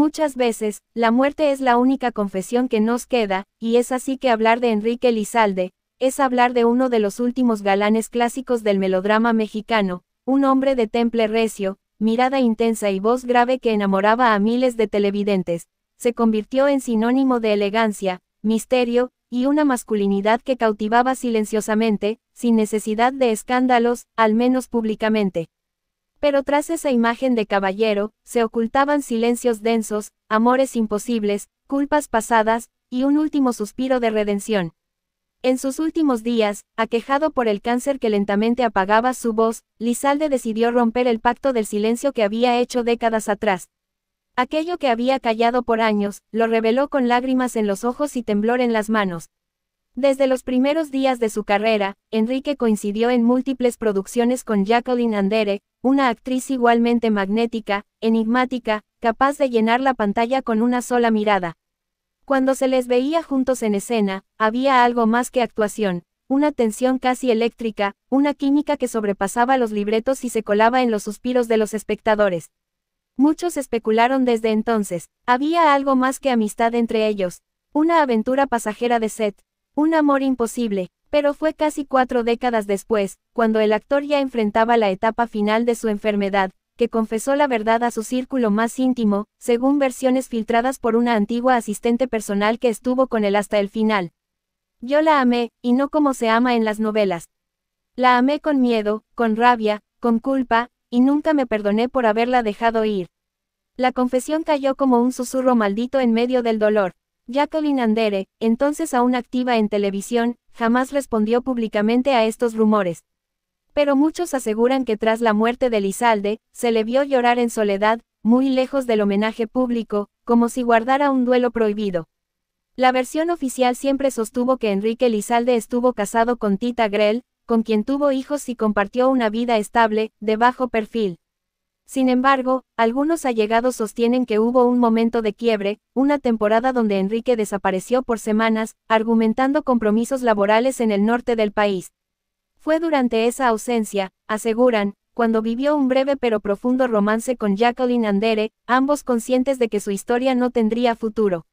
Muchas veces, la muerte es la única confesión que nos queda, y es así que hablar de Enrique Elizalde, es hablar de uno de los últimos galanes clásicos del melodrama mexicano, un hombre de temple recio, mirada intensa y voz grave que enamoraba a miles de televidentes, se convirtió en sinónimo de elegancia, misterio, y una masculinidad que cautivaba silenciosamente, sin necesidad de escándalos, al menos públicamente. Pero tras esa imagen de caballero, se ocultaban silencios densos, amores imposibles, culpas pasadas, y un último suspiro de redención. En sus últimos días, aquejado por el cáncer que lentamente apagaba su voz, Elizalde decidió romper el pacto del silencio que había hecho décadas atrás. Aquello que había callado por años, lo reveló con lágrimas en los ojos y temblor en las manos. Desde los primeros días de su carrera, Enrique coincidió en múltiples producciones con Jacqueline Andere, una actriz igualmente magnética, enigmática, capaz de llenar la pantalla con una sola mirada. Cuando se les veía juntos en escena, había algo más que actuación, una tensión casi eléctrica, una química que sobrepasaba los libretos y se colaba en los suspiros de los espectadores. Muchos especularon desde entonces, había algo más que amistad entre ellos, una aventura pasajera de set, un amor imposible, pero fue casi 4 décadas después, cuando el actor ya enfrentaba la etapa final de su enfermedad, que confesó la verdad a su círculo más íntimo, según versiones filtradas por una antigua asistente personal que estuvo con él hasta el final. Yo la amé, y no como se ama en las novelas. La amé con miedo, con rabia, con culpa, y nunca me perdoné por haberla dejado ir. La confesión cayó como un susurro maldito en medio del dolor. Jacqueline Andere, entonces aún activa en televisión, jamás respondió públicamente a estos rumores. Pero muchos aseguran que tras la muerte de Elizalde, se le vio llorar en soledad, muy lejos del homenaje público, como si guardara un duelo prohibido. La versión oficial siempre sostuvo que Enrique Elizalde estuvo casado con Tita Grell, con quien tuvo hijos y compartió una vida estable, de bajo perfil. Sin embargo, algunos allegados sostienen que hubo un momento de quiebre, una temporada donde Enrique desapareció por semanas, argumentando compromisos laborales en el norte del país. Fue durante esa ausencia, aseguran, cuando vivió un breve pero profundo romance con Jacqueline Andere, ambos conscientes de que su historia no tendría futuro.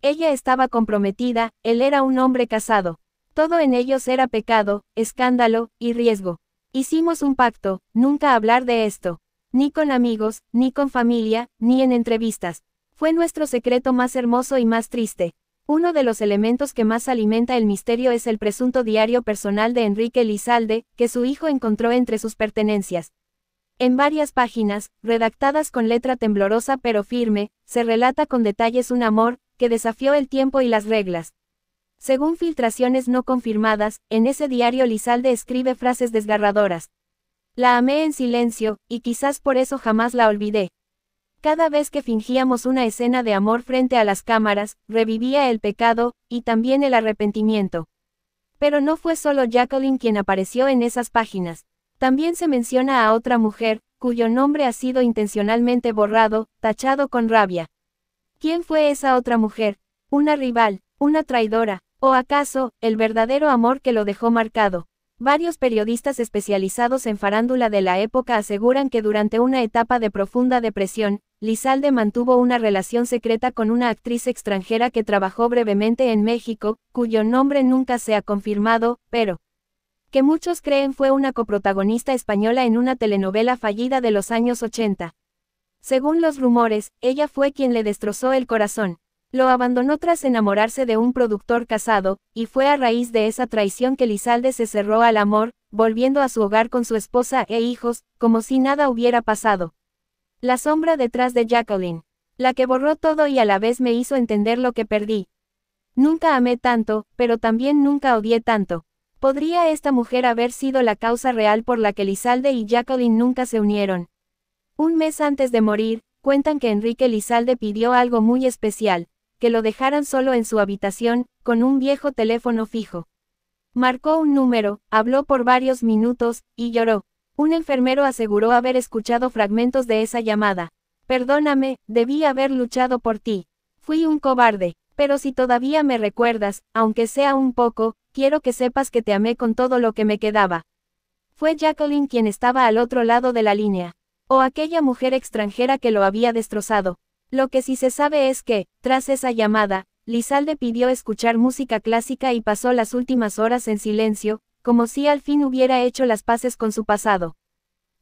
Ella estaba comprometida, él era un hombre casado. Todo en ellos era pecado, escándalo, y riesgo. Hicimos un pacto, nunca hablar de esto. Ni con amigos, ni con familia, ni en entrevistas. Fue nuestro secreto más hermoso y más triste. Uno de los elementos que más alimenta el misterio es el presunto diario personal de Enrique Elizalde, que su hijo encontró entre sus pertenencias. En varias páginas, redactadas con letra temblorosa pero firme, se relata con detalles un amor, que desafió el tiempo y las reglas. Según filtraciones no confirmadas, en ese diario Elizalde escribe frases desgarradoras. La amé en silencio, y quizás por eso jamás la olvidé. Cada vez que fingíamos una escena de amor frente a las cámaras, revivía el pecado, y también el arrepentimiento. Pero no fue solo Jacqueline quien apareció en esas páginas. También se menciona a otra mujer, cuyo nombre ha sido intencionalmente borrado, tachado con rabia. ¿Quién fue esa otra mujer? ¿Una rival? ¿Una traidora? ¿O acaso, el verdadero amor que lo dejó marcado? Varios periodistas especializados en farándula de la época aseguran que durante una etapa de profunda depresión, Elizalde mantuvo una relación secreta con una actriz extranjera que trabajó brevemente en México, cuyo nombre nunca se ha confirmado, pero que muchos creen fue una coprotagonista española en una telenovela fallida de los años 80. Según los rumores, ella fue quien le destrozó el corazón. Lo abandonó tras enamorarse de un productor casado, y fue a raíz de esa traición que Elizalde se cerró al amor, volviendo a su hogar con su esposa e hijos, como si nada hubiera pasado. La sombra detrás de Jacqueline. La que borró todo y a la vez me hizo entender lo que perdí. Nunca amé tanto, pero también nunca odié tanto. ¿Podría esta mujer haber sido la causa real por la que Elizalde y Jacqueline nunca se unieron? Un mes antes de morir, cuentan que Enrique Elizalde pidió algo muy especial, que lo dejaran solo en su habitación, con un viejo teléfono fijo. Marcó un número, habló por varios minutos, y lloró. Un enfermero aseguró haber escuchado fragmentos de esa llamada. Perdóname, debí haber luchado por ti. Fui un cobarde, pero si todavía me recuerdas, aunque sea un poco, quiero que sepas que te amé con todo lo que me quedaba. Fue Jacqueline quien estaba al otro lado de la línea. O aquella mujer extranjera que lo había destrozado. Lo que sí se sabe es que, tras esa llamada, Lizalde pidió escuchar música clásica y pasó las últimas horas en silencio, como si al fin hubiera hecho las paces con su pasado.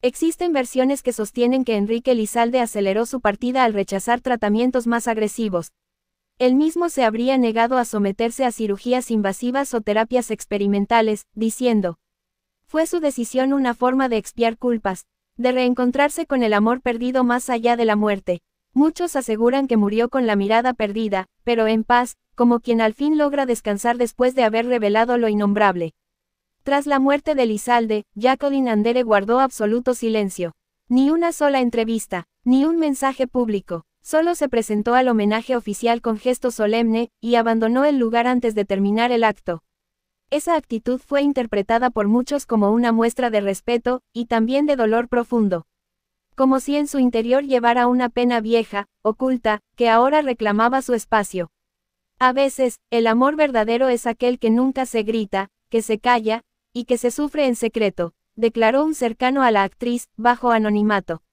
Existen versiones que sostienen que Enrique Lizalde aceleró su partida al rechazar tratamientos más agresivos. Él mismo se habría negado a someterse a cirugías invasivas o terapias experimentales, diciendo: fue su decisión una forma de expiar culpas, de reencontrarse con el amor perdido más allá de la muerte. Muchos aseguran que murió con la mirada perdida, pero en paz, como quien al fin logra descansar después de haber revelado lo innombrable. Tras la muerte de Lizalde, Jacqueline Andere guardó absoluto silencio. Ni una sola entrevista, ni un mensaje público. Solo se presentó al homenaje oficial con gesto solemne, y abandonó el lugar antes de terminar el acto. Esa actitud fue interpretada por muchos como una muestra de respeto, y también de dolor profundo. Como si en su interior llevara una pena vieja, oculta, que ahora reclamaba su espacio. A veces, el amor verdadero es aquel que nunca se grita, que se calla, y que se sufre en secreto, declaró un cercano a la actriz, bajo anonimato.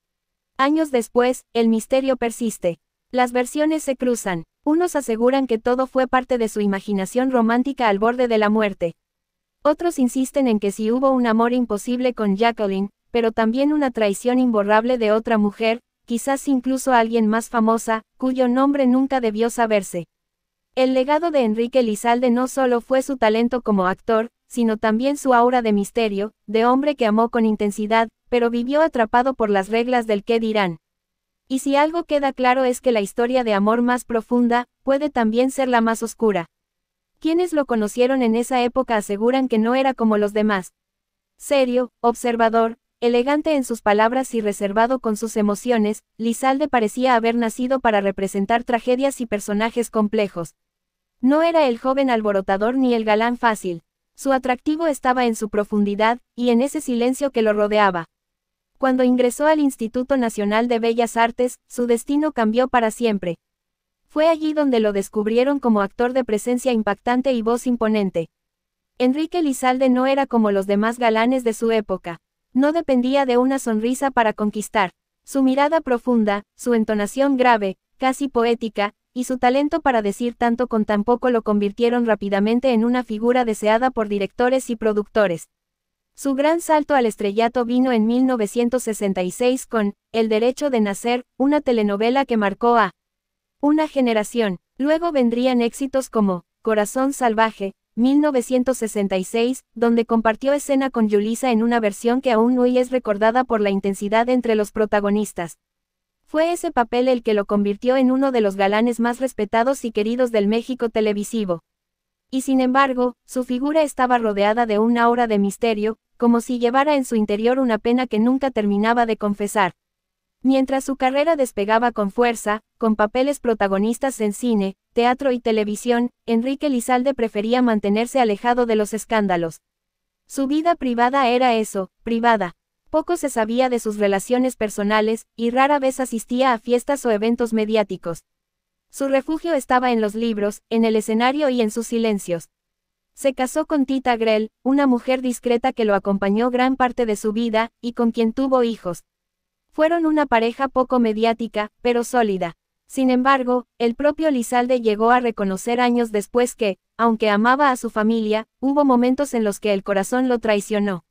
Años después, el misterio persiste. Las versiones se cruzan. Unos aseguran que todo fue parte de su imaginación romántica al borde de la muerte. Otros insisten en que sí hubo un amor imposible con Jacqueline, pero también una traición imborrable de otra mujer, quizás incluso alguien más famosa, cuyo nombre nunca debió saberse. El legado de Enrique Lizalde no solo fue su talento como actor, sino también su aura de misterio, de hombre que amó con intensidad, pero vivió atrapado por las reglas del qué dirán. Y si algo queda claro es que la historia de amor más profunda, puede también ser la más oscura. Quienes lo conocieron en esa época aseguran que no era como los demás. Serio, observador, elegante en sus palabras y reservado con sus emociones, Lizalde parecía haber nacido para representar tragedias y personajes complejos. No era el joven alborotador ni el galán fácil. Su atractivo estaba en su profundidad, y en ese silencio que lo rodeaba. Cuando ingresó al Instituto Nacional de Bellas Artes, su destino cambió para siempre. Fue allí donde lo descubrieron como actor de presencia impactante y voz imponente. Enrique Lizalde no era como los demás galanes de su época. No dependía de una sonrisa para conquistar. Su mirada profunda, su entonación grave, casi poética, y su talento para decir tanto con tan poco lo convirtieron rápidamente en una figura deseada por directores y productores. Su gran salto al estrellato vino en 1966 con El derecho de nacer, una telenovela que marcó a una generación. Luego vendrían éxitos como Corazón salvaje, 1966, donde compartió escena con Yulisa en una versión que aún hoy es recordada por la intensidad entre los protagonistas. Fue ese papel el que lo convirtió en uno de los galanes más respetados y queridos del México televisivo. Y sin embargo, su figura estaba rodeada de un aura de misterio, como si llevara en su interior una pena que nunca terminaba de confesar. Mientras su carrera despegaba con fuerza, con papeles protagonistas en cine, teatro y televisión, Enrique Lizalde prefería mantenerse alejado de los escándalos. Su vida privada era eso, privada. Poco se sabía de sus relaciones personales, y rara vez asistía a fiestas o eventos mediáticos. Su refugio estaba en los libros, en el escenario y en sus silencios. Se casó con Tita Grell, una mujer discreta que lo acompañó gran parte de su vida, y con quien tuvo hijos. Fueron una pareja poco mediática, pero sólida. Sin embargo, el propio Lizalde llegó a reconocer años después que, aunque amaba a su familia, hubo momentos en los que el corazón lo traicionó.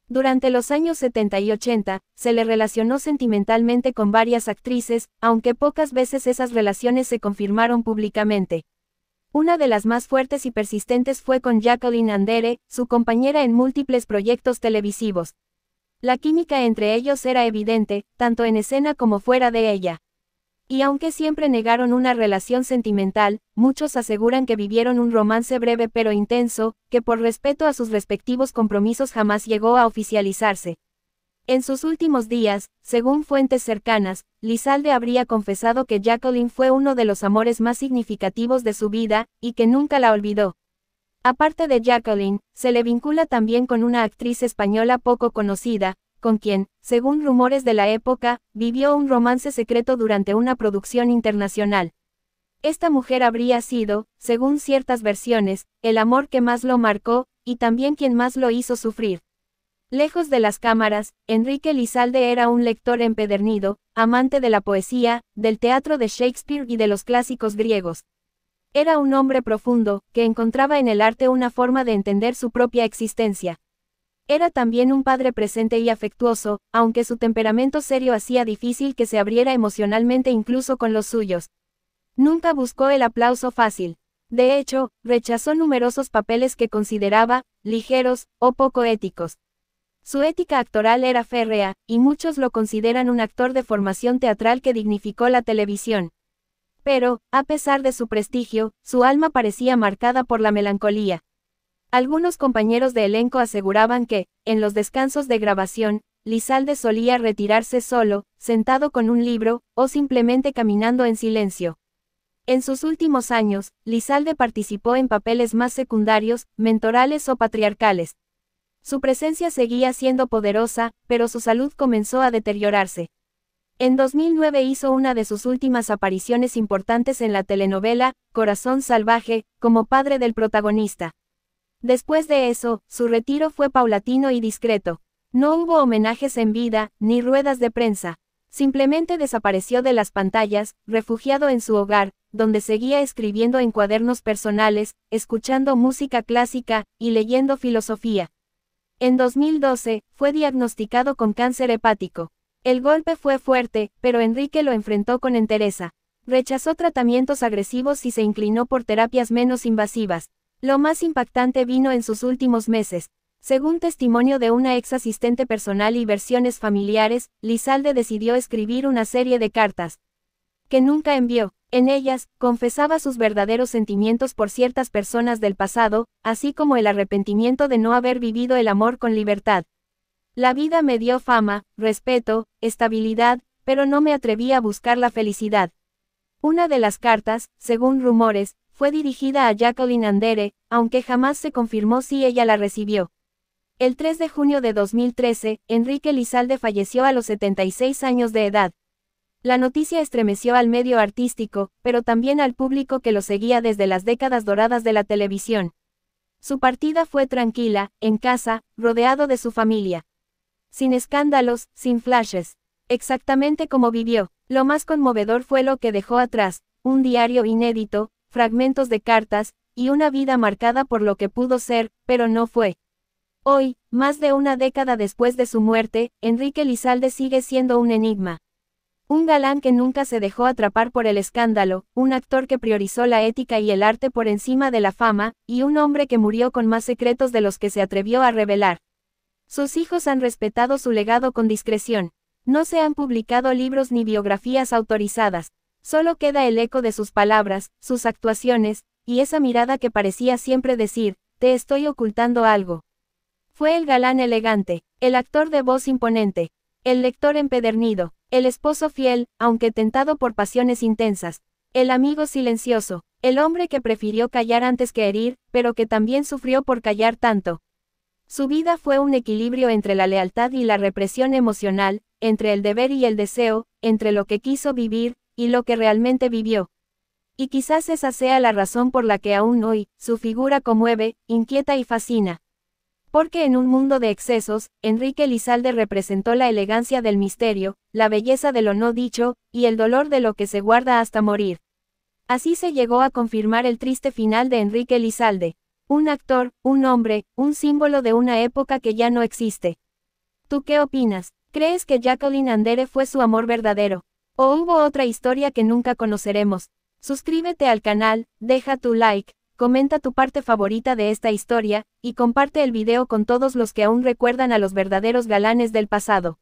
Durante los años 70 y 80, se le relacionó sentimentalmente con varias actrices, aunque pocas veces esas relaciones se confirmaron públicamente. Una de las más fuertes y persistentes fue con Jacqueline Andere, su compañera en múltiples proyectos televisivos. La química entre ellos era evidente, tanto en escena como fuera de ella. Y aunque siempre negaron una relación sentimental, muchos aseguran que vivieron un romance breve pero intenso, que por respeto a sus respectivos compromisos jamás llegó a oficializarse. En sus últimos días, según fuentes cercanas, Lizalde habría confesado que Jacqueline fue uno de los amores más significativos de su vida, y que nunca la olvidó. Aparte de Jacqueline, se le vincula también con una actriz española poco conocida, con quien, según rumores de la época, vivió un romance secreto durante una producción internacional. Esta mujer habría sido, según ciertas versiones, el amor que más lo marcó, y también quien más lo hizo sufrir. Lejos de las cámaras, Enrique Lizalde era un lector empedernido, amante de la poesía, del teatro de Shakespeare y de los clásicos griegos. Era un hombre profundo, que encontraba en el arte una forma de entender su propia existencia. Era también un padre presente y afectuoso, aunque su temperamento serio hacía difícil que se abriera emocionalmente incluso con los suyos. Nunca buscó el aplauso fácil. De hecho, rechazó numerosos papeles que consideraba ligeros o poco éticos. Su ética actoral era férrea, y muchos lo consideran un actor de formación teatral que dignificó la televisión. Pero, a pesar de su prestigio, su alma parecía marcada por la melancolía. Algunos compañeros de elenco aseguraban que, en los descansos de grabación, Lizalde solía retirarse solo, sentado con un libro, o simplemente caminando en silencio. En sus últimos años, Lizalde participó en papeles más secundarios, mentorales o patriarcales. Su presencia seguía siendo poderosa, pero su salud comenzó a deteriorarse. En 2009 hizo una de sus últimas apariciones importantes en la telenovela, Corazón Salvaje, como padre del protagonista. Después de eso, su retiro fue paulatino y discreto. No hubo homenajes en vida, ni ruedas de prensa. Simplemente desapareció de las pantallas, refugiado en su hogar, donde seguía escribiendo en cuadernos personales, escuchando música clásica, y leyendo filosofía. En 2012, fue diagnosticado con cáncer hepático. El golpe fue fuerte, pero Enrique lo enfrentó con entereza. Rechazó tratamientos agresivos y se inclinó por terapias menos invasivas. Lo más impactante vino en sus últimos meses. Según testimonio de una ex asistente personal y versiones familiares, Lizalde decidió escribir una serie de cartas que nunca envió. En ellas, confesaba sus verdaderos sentimientos por ciertas personas del pasado, así como el arrepentimiento de no haber vivido el amor con libertad. La vida me dio fama, respeto, estabilidad, pero no me atreví a buscar la felicidad. Una de las cartas, según rumores, fue dirigida a Jacqueline Andere, aunque jamás se confirmó si ella la recibió. El 3 de junio de 2013, Enrique Lizalde falleció a los 76 años de edad. La noticia estremeció al medio artístico, pero también al público que lo seguía desde las décadas doradas de la televisión. Su partida fue tranquila, en casa, rodeado de su familia. Sin escándalos, sin flashes. Exactamente como vivió. Lo más conmovedor fue lo que dejó atrás, un diario inédito, fragmentos de cartas, y una vida marcada por lo que pudo ser, pero no fue. Hoy, más de una década después de su muerte, Enrique Lizalde sigue siendo un enigma. Un galán que nunca se dejó atrapar por el escándalo, un actor que priorizó la ética y el arte por encima de la fama, y un hombre que murió con más secretos de los que se atrevió a revelar. Sus hijos han respetado su legado con discreción. No se han publicado libros ni biografías autorizadas. Solo queda el eco de sus palabras, sus actuaciones, y esa mirada que parecía siempre decir, te estoy ocultando algo. Fue el galán elegante, el actor de voz imponente, el lector empedernido, el esposo fiel, aunque tentado por pasiones intensas, el amigo silencioso, el hombre que prefirió callar antes que herir, pero que también sufrió por callar tanto. Su vida fue un equilibrio entre la lealtad y la represión emocional, entre el deber y el deseo, entre lo que quiso vivir, y lo que realmente vivió. Y quizás esa sea la razón por la que aún hoy, su figura conmueve, inquieta y fascina. Porque en un mundo de excesos, Enrique Lizalde representó la elegancia del misterio, la belleza de lo no dicho, y el dolor de lo que se guarda hasta morir. Así se llegó a confirmar el triste final de Enrique Lizalde. Un actor, un hombre, un símbolo de una época que ya no existe. ¿Tú qué opinas? ¿Crees que Jacqueline Andere fue su amor verdadero? ¿O hubo otra historia que nunca conoceremos? Suscríbete al canal, deja tu like, comenta tu parte favorita de esta historia, y comparte el video con todos los que aún recuerdan a los verdaderos galanes del pasado.